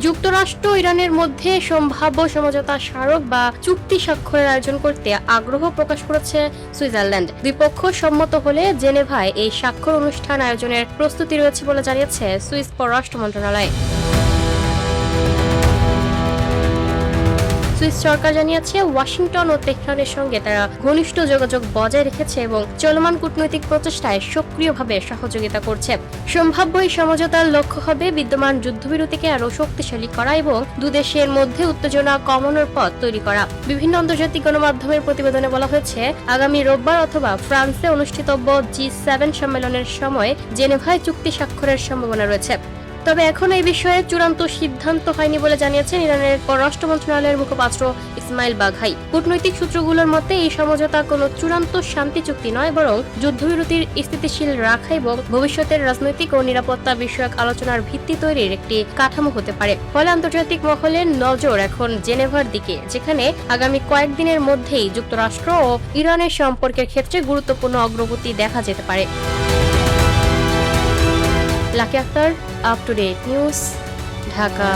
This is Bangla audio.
যুক্তরাষ্ট্র ইরানের মধ্যে সম্ভাব্য সমঝোতা স্মারক বা চুক্তি স্বাক্ষরের আয়োজন করতে আগ্রহ প্রকাশ করেছে সুইজারল্যান্ড। দুই পক্ষ সম্মত হলে জেনেভায় এই স্বাক্ষর অনুষ্ঠান আয়োজনের প্রস্তুতি রয়েছে বলে জানিয়েছে সুইস পররাষ্ট্র মন্ত্রণালয়। সুইস সরকার জানিয়েছে ওয়াশিংটন ও তেহরানের সঙ্গে তারা ঘনিষ্ঠ যোগাযোগ বজায় রেখেছে এবং চলমান কূটনৈতিক প্রচেষ্টায় সক্রিয়ভাবে সহযোগিতা করছে। সম্ভাব্য এই সমঝোতার লক্ষ্য হবে বিদ্যমান যুদ্ধবিরতিকে আরও শক্তিশালী করা এবং দুদেশের মধ্যে উত্তেজনা কমানোর পথ তৈরি করা। বিভিন্ন আন্তর্জাতিক গণমাধ্যমের প্রতিবেদনে বলা হয়েছে, আগামী রোববার অথবা ফ্রান্সে অনুষ্ঠিতব্য G7 সম্মেলনের সময় জেনেভায় চুক্তি স্বাক্ষরের সম্ভাবনা রয়েছে। তবে এখন এই বিষয়ে চূড়ান্ত সিদ্ধান্ত হয়নি বলে জানিয়েছেন ইরানের পররাষ্ট্র মন্ত্রণালয়ের মুখপাত্র ইসমাইল বাঘাই। কূটনৈতিক সূত্রগুলোর মতে এই সমঝোতা কোনো চূড়ান্ত শান্তি চুক্তি নয়, বরং যুদ্ধবিরতির স্থিতিশীল রাখা এবং ভবিষ্যতের রাজনৈতিক ও নিরাপত্তা বিষয়ক আলোচনার ভিত্তি তৈরির একটি কাঠামো হতে পারে। ফলে আন্তর্জাতিক মহলের নজর এখন জেনেভার দিকে, যেখানে আগামী কয়েকদিনের মধ্যেই যুক্তরাষ্ট্র ও ইরানের সম্পর্কের ক্ষেত্রে গুরুত্বপূর্ণ অগ্রগতি দেখা যেতে পারে। Lucky Akter, up to date news, Dhaka.